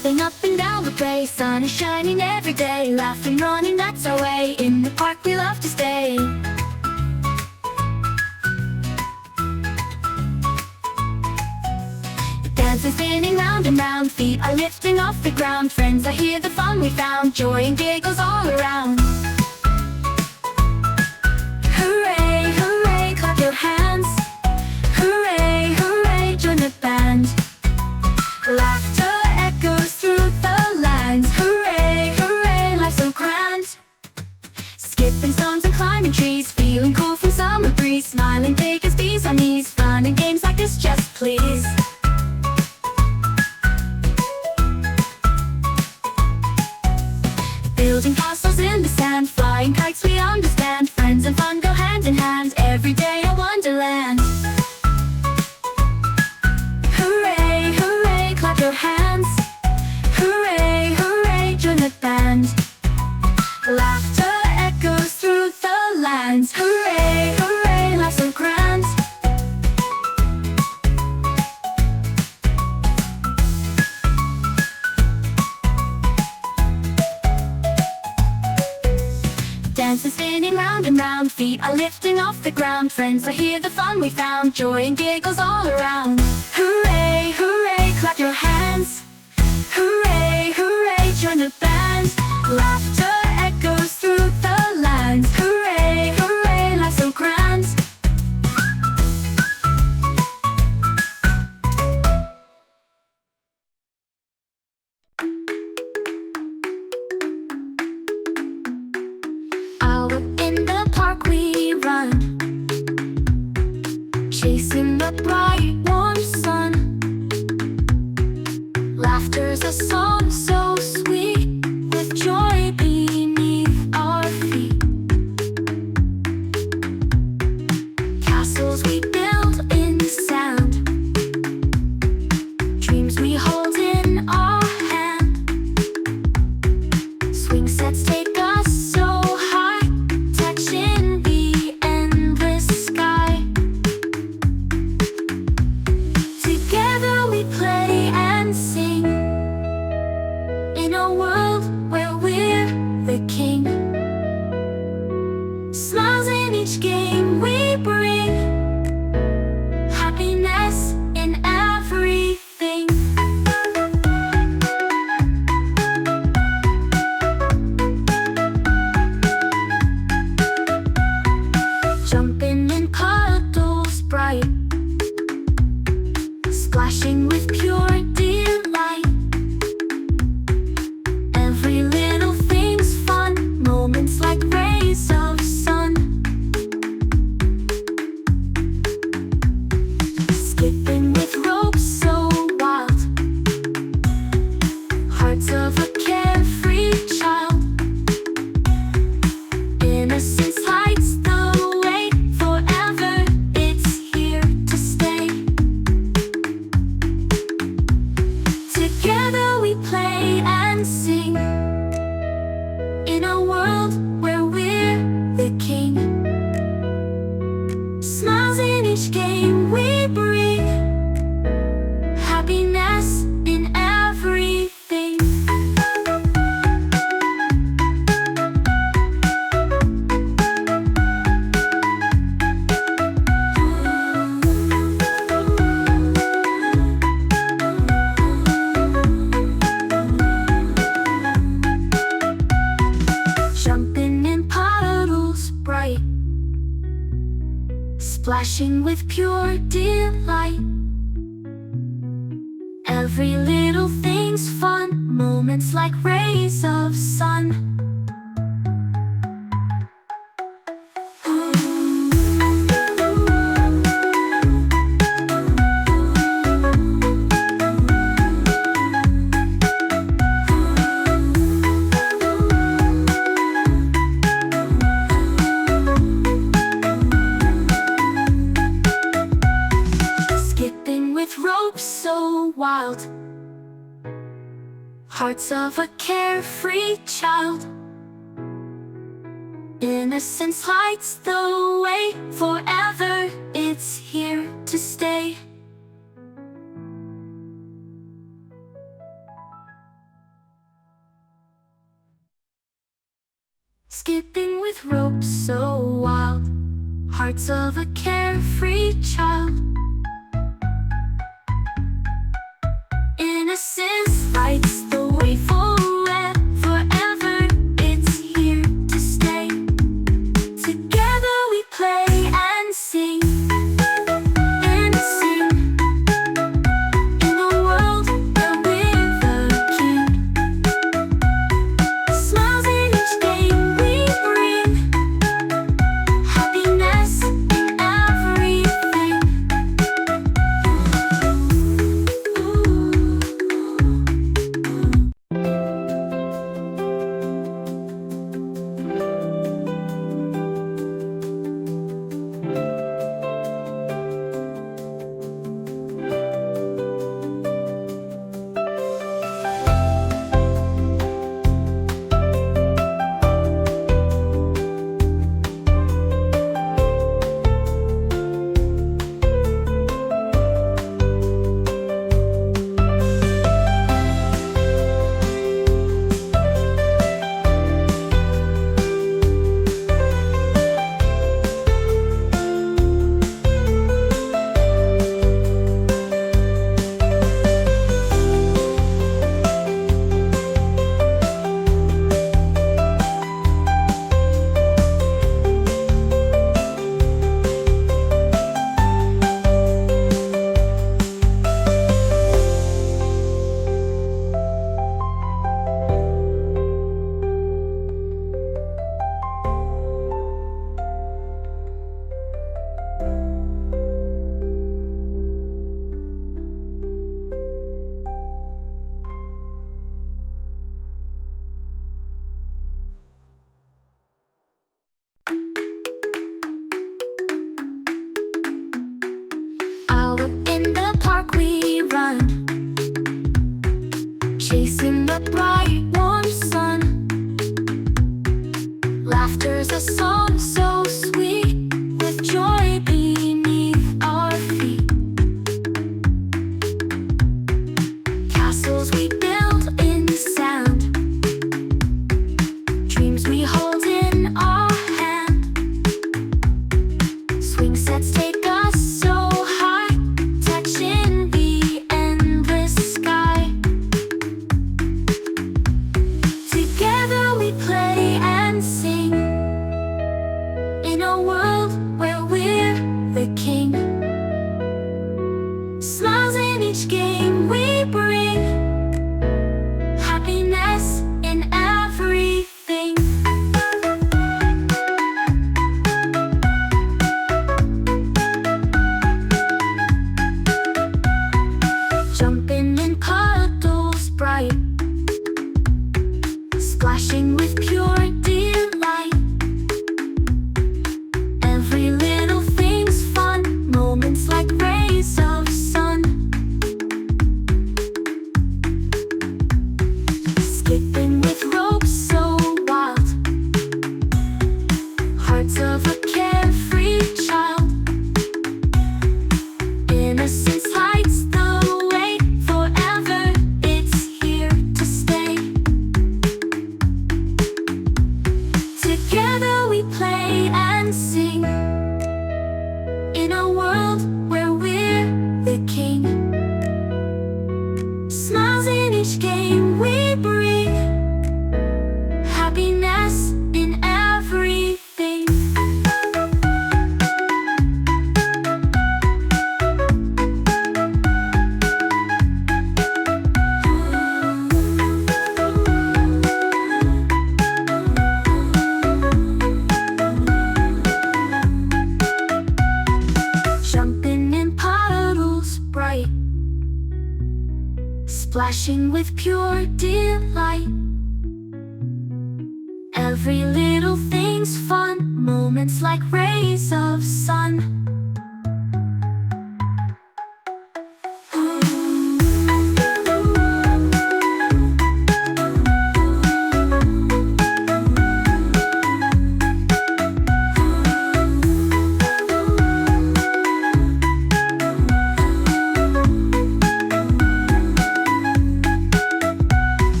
Jumping up and down the bay, sun is shining every day. Laughing, running, that's our way. In the park we love to stay. Dancing, spinning round and round, feet are lifting off the ground. Friends are here, the fun we found, joy and giggles all around. Hooray, hooray, clap your hands. Hooray, hooray, join the band. Laughter echoes through the lands. Hooray, hooray, life's so grand. Skipping stones and climbing trees, feeling cool from summer breeze. Smiling big as bees on knees, fun and games like this just please. Building castles in the sand, flying kites we understand. Friends and fun go hand in hand, every day a wonderland. Hooray, hooray, clap your hands. Hooray, hooray, join the band. Laughter echoes through the lands. Hooray, hooray, life's so grand. Dancing, spinning round and round, feet are lifting off the ground. Friends are here, the fun we found, joy and giggles all around. Hooray, hooray, clap your hands. Hooray, hooray, join the band. Laughter echoes through the lands. Hooray, hooray, life's so grand. Out in the park we run, chasing the bright warm sun. Laughter's a song so sweet, with joy beneath our feet. Castles we build in sound, dreams we hold in our hand. Swing sets take us so high, touching the endless sky. Together we play and sing, in a world where we're the king. Smiles in each game we bring, happiness in everything. Jumping in puddles bright, splashing with pure delight. Every little thing's fun, moments like rays of sun. Skipping with ropes so wild, hearts of a carefree child. Innocence lights the way, forever it's here to stay. Together we play and sing, in a world where we're the king. Smiles in each game we bring, happiness in everything. Jumping in puddles bright, splashing with pure delight. Every little thing's fun, moments like rays of sun. Skipping with ropes so wild, hearts of a carefree child. Innocence lights the way, forever it's here to stay. hearts of a carefree child. Innocence lights the way forever, it's here to stay. Together we play and sing, in a world where we're the king. Smiles in each game we bring, happiness in everything. Out in the park we run, chasing the bright warm sun. Laughter's a song so sweet, with joy beneath our feet. Castles we build in sand, dreams we hold in our hand. Swing sets take us so high, touching the endless sky. Together we play and sing, in a world where we're the king. Smiles in each game we bring, happiness in everything. Jumping in puddles bright, splashing with pure delight. Every little thing's fun, moments like rays of sun. Skipping with ropes so wild, hearts of a carefree child. Innocence lights the way forever, it's here to stay. Together we play and sing, in a world where we're the king. Smiles in each game we bring, happiness in everything. Jumping in puddles bright, splashing with pure delight. Every little thing's fun, moments like rays of sun.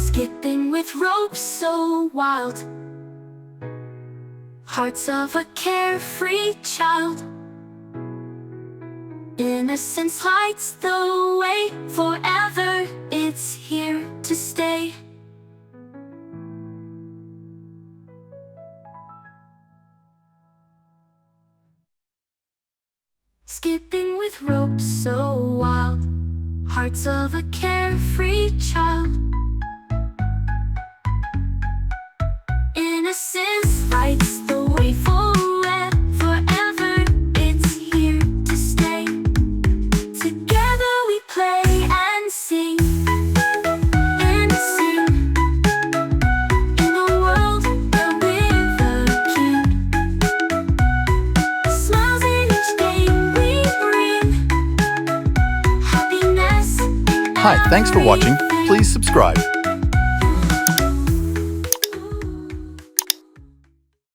Skipping with ropes so wild, hearts of a carefree child. Innocence lights the way, forever it's here to stay. Skipping with ropes so wild, hearts of a carefree child. Innocence lights the way forever it's here to stay. Together we play and sing and sing in a world where we're the king. Smiles in each game we bring, happiness. Hi, thanks for watching. Please subscribe.